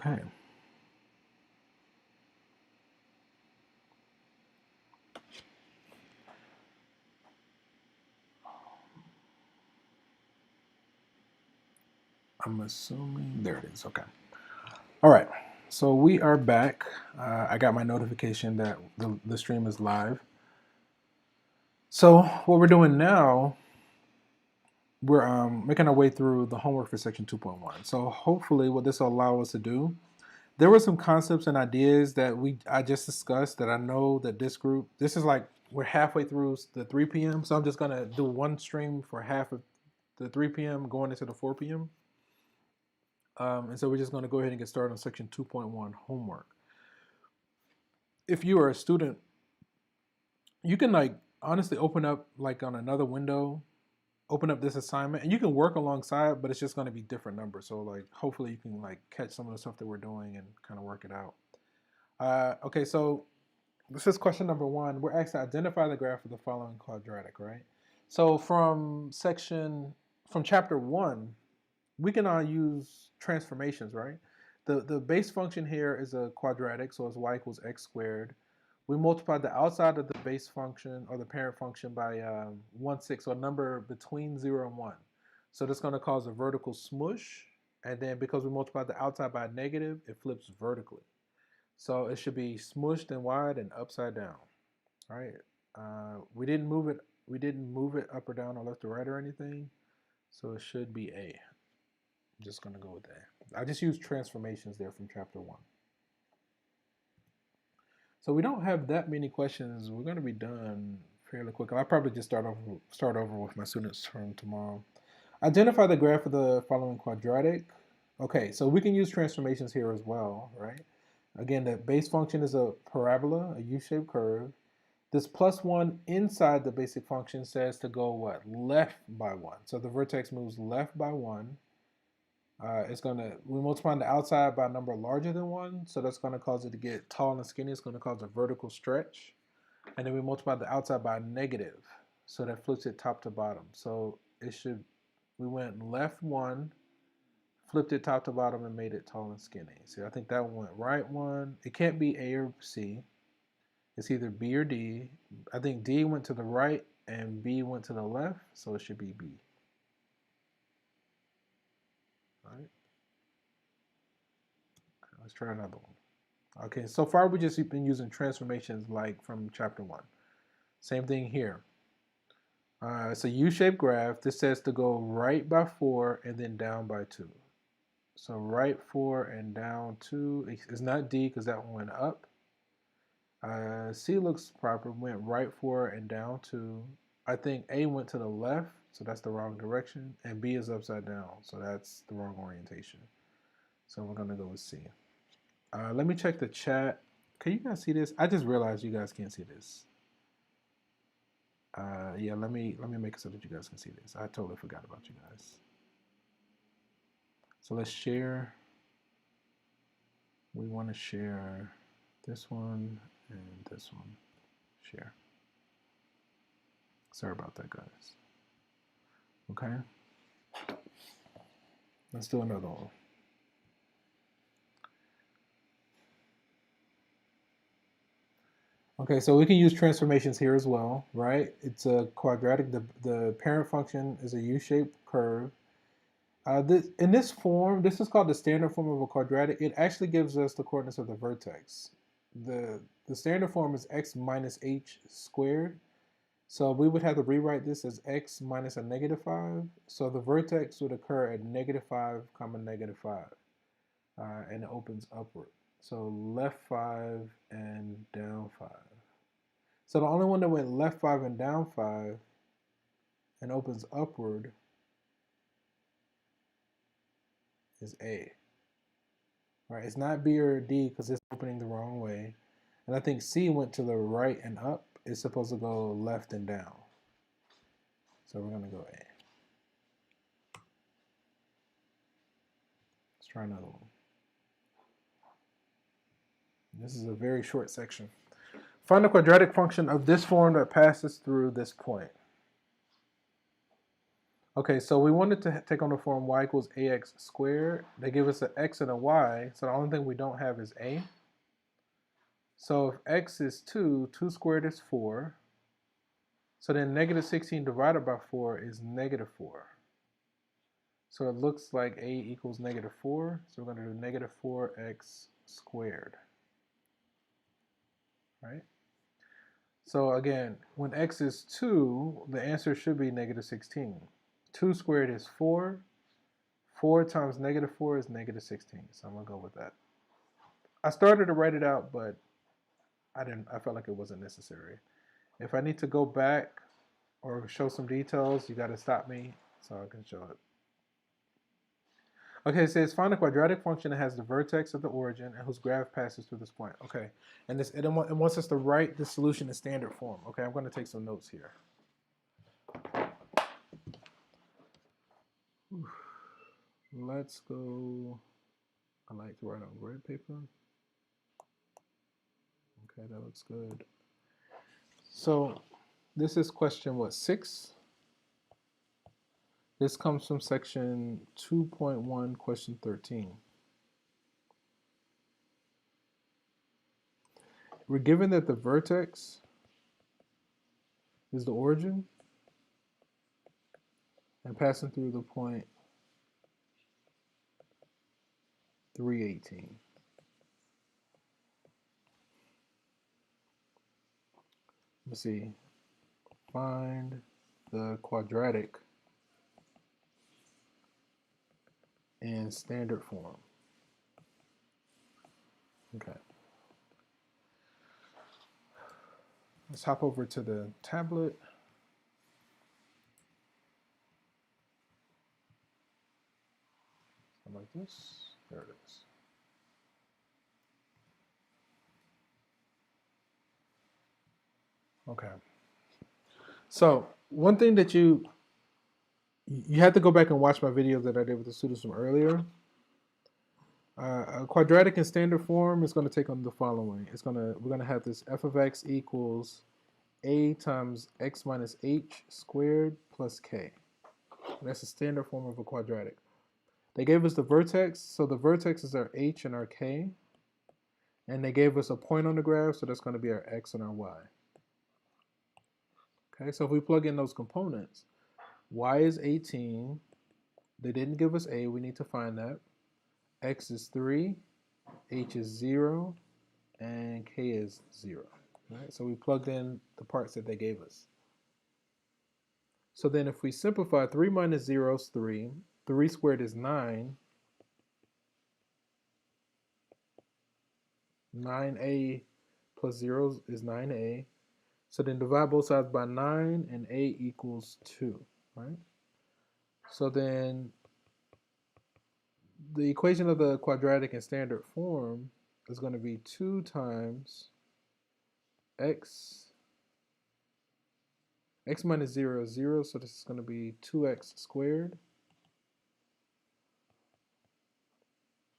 Okay. I'm assuming there it is. Okay. All right. So we are back. I got my notification that the stream is live. So what we're doing now, we're making our way through the homework for section 2.1. So hopefully what this will allow us to do, there were some concepts and ideas that I just discussed that I know that this is like we're halfway through the 3 p.m. So I'm just going to do one stream for half of the 3 p.m. going into the 4 p.m. And so we're just going to go ahead and get started on section 2.1 homework. If you are a student, you can like honestly open up like on another window, open up this assignment, and you can work alongside, but it's just going to be different numbers. So like hopefully you can like catch some of the stuff that we're doing and kind of work it out. Okay, so this is question number 1. We're asked to identify the graph of the following quadratic, right? So from chapter 1, we can use transformations, right? The base function here is a quadratic, so it's y equals x squared. We multiply the outside of the base function or the parent function by 1/6, so a number between 0 and 1. So that's going to cause a vertical smush, and then because we multiply the outside by a negative, it flips vertically. So it should be smushed and wide and upside down. All right. We didn't move it. We didn't move it up or down or left or right or anything. So it should be A. I'm just going to go with that. I just used transformations there from chapter 1. So we don't have that many questions. We're going to be done fairly quick. I'll probably just start over with my students from tomorrow. Identify the graph of the following quadratic. Okay, so we can use transformations here as well, right? Again, the base function is a parabola, a U-shaped curve. This +1 inside the basic function says to go what? Left by 1. So the vertex moves left by 1. We multiply the outside by a number larger than 1, so that's going to cause it to get tall and skinny. It's going to cause a vertical stretch. And then we multiply the outside by a negative, so that flips it top to bottom. So we went left 1, flipped it top to bottom, and made it tall and skinny. See, I think that one went right 1. It can't be A or C. It's either B or D. I think D went to the right and B went to the left, so it should be B. All right. Okay, let's try another one. Okay, so far we just been using transformations like from chapter 1. Same thing here. It's a U-shaped graph. This says to go right by 4 and then down by 2. So right 4 and down 2. It's not D because that one went up. C looks proper. Went right 4 and down 2. I think A went to the left, so that's the wrong direction. And B is upside down, so that's the wrong orientation. So we're going to go with C. Let me check the chat. Can you guys see this? I just realized you guys can't see this. Yeah, let me make it so that you guys can see this. I totally forgot about you guys. So let's share. We want to share this one and this one. Share. Sorry about that, guys. Okay. Let's do another one. Okay, so we can use transformations here as well, right? It's a quadratic. The parent function is a U-shaped curve. In this form, this is called the standard form of a quadratic. It actually gives us the coordinates of the vertex. The standard form is x minus h squared. So we would have to rewrite this as x minus a -5. So the vertex would occur at -5, -5, and it opens upward. So left 5 and down 5. So the only one that went left 5 and down 5 and opens upward is A. Right? It's not B or D because it's opening the wrong way. And I think C went to the right and up. It's supposed to go left and down. So we're going to go A. Let's try another one. This is a very short section. Find the quadratic function of this form that passes through this point. Okay, so we wanted to take on the form y equals ax squared. They give us an x and a y, so the only thing we don't have is a. So if x is 2, 2 squared is 4. So then negative 16 divided by 4 is negative 4. So it looks like a equals negative 4. So we're going to do negative 4x squared. Right? So again, when x is 2, the answer should be negative 16. 2 squared is 4. 4 times negative 4 is negative 16. So I'm going to go with that. I started to write it out, but I felt like it wasn't necessary. If I need to go back or show some details, you got to stop me so I can show it. Okay, it says find a quadratic function that has the vertex of the origin and whose graph passes through this point. Okay, and it wants us to write the solution in standard form. Okay, I'm going to take some notes here. Let's go. I like to write on grid paper. Okay, that looks good. So this is question what, 6? This comes from section 2.1, question 13. We're given that the vertex is the origin and passing through the point 318. Let's see. Find the quadratic in standard form. Okay. Let's hop over to the tablet. Something like this. There it is. Okay. So one thing that you have to go back and watch my video that I did with the students from earlier. A quadratic in standard form is going to take on the following. We're going to have this f of x equals a times x minus h squared plus k. And that's the standard form of a quadratic. They gave us the vertex, so the vertex is our h and our k. And they gave us a point on the graph, so that's going to be our x and our y. Okay, so if we plug in those components, y is 18. They didn't give us a, we need to find that. X is 3, h is 0, and k is 0. Right? So we plugged in the parts that they gave us. So then if we simplify, 3 minus 0 is 3. 3 squared is 9. 9a plus 0 is 9a. So then divide both sides by 9, and a equals 2. Right? So then the equation of the quadratic in standard form is going to be 2 times x minus 0 is 0, so this is going to be 2x squared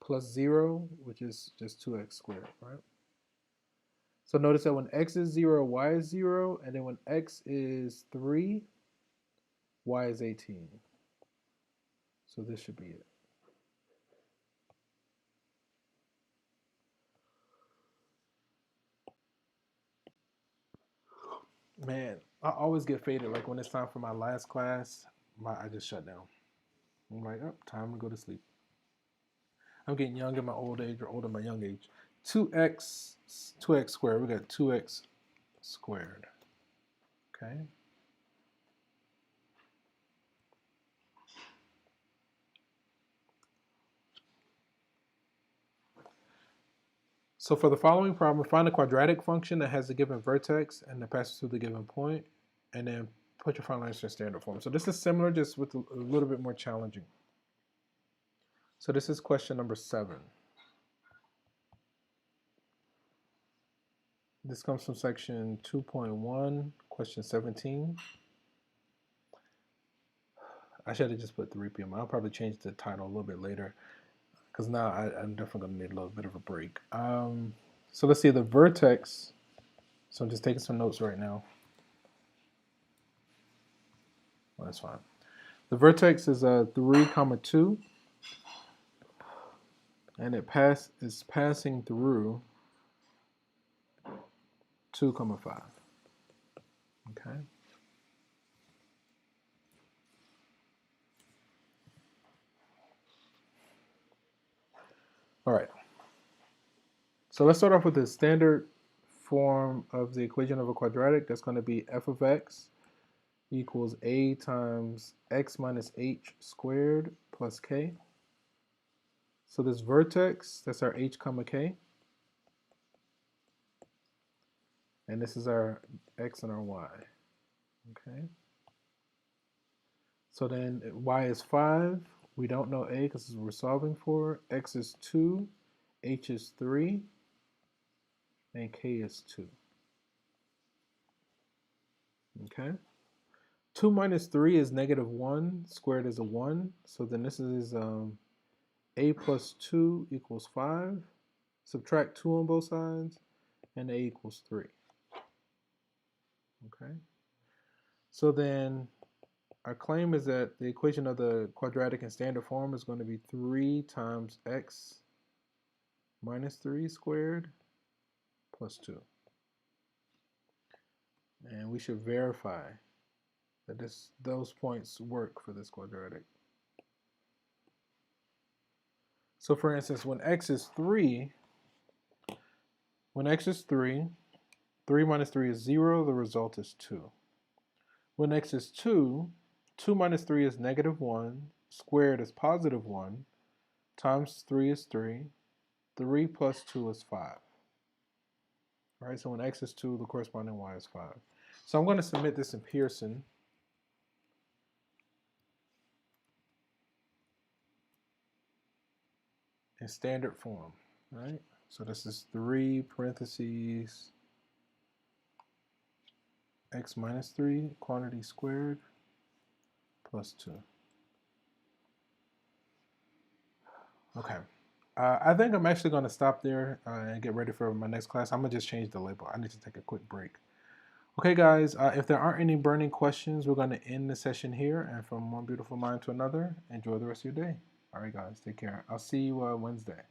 plus 0, which is just 2x squared, right? So notice that when x is 0, y is 0, and then when x is 3, y is 18. So this should be it. Man, I always get faded. Like when it's time for my last class, I just shut down. I'm like, oh, time to go to sleep. I'm getting young in my old age or old in my young age. 2x squared. We got 2x squared. Okay. So for the following problem, find a quadratic function that has a given vertex and that passes through the given point, and then put your final answer in standard form. So this is similar, just with a little bit more challenging. So this is question number 7. This comes from section 2.1, question 17. I should have just put 3 p.m. I'll probably change the title a little bit later, because now I'm definitely going to need a little bit of a break. So let's see the vertex. So I'm just taking some notes right now. Well, that's fine. The vertex is 3, comma 2, and is passing through 2, comma 5. Okay. All right. So let's start off with the standard form of the equation of a quadratic. That's going to be f of x equals a times x minus h squared plus k. So this vertex, that's our h comma k. And this is our x and our y. Okay. So then y is 5. We don't know a because we're solving for. X is 2. H is 3. And k is 2. Okay. 2 minus 3 is negative 1. Squared is a 1. So then this is a plus 2 equals 5. Subtract 2 on both sides. And a equals 3. Okay. So then our claim is that the equation of the quadratic in standard form is going to be 3 times x minus 3 squared plus 2. And we should verify that those points work for this quadratic. So for instance, when x is 3, 3 minus 3 is 0, the result is 2. When x is 2, 2 minus 3 is negative 1, squared is positive 1, times 3 is 3, 3 plus 2 is 5. All right, so when x is 2, the corresponding y is 5. So I'm going to submit this in Pearson. In standard form, right? So this is 3 parentheses x minus 3 quantity squared plus 2. Okay. I think I'm actually going to stop there and get ready for my next class. I'm going to just change the label. I need to take a quick break. Okay, guys, if there aren't any burning questions, we're going to end the session here. And from one beautiful mind to another, enjoy the rest of your day. All right, guys, take care. I'll see you Wednesday.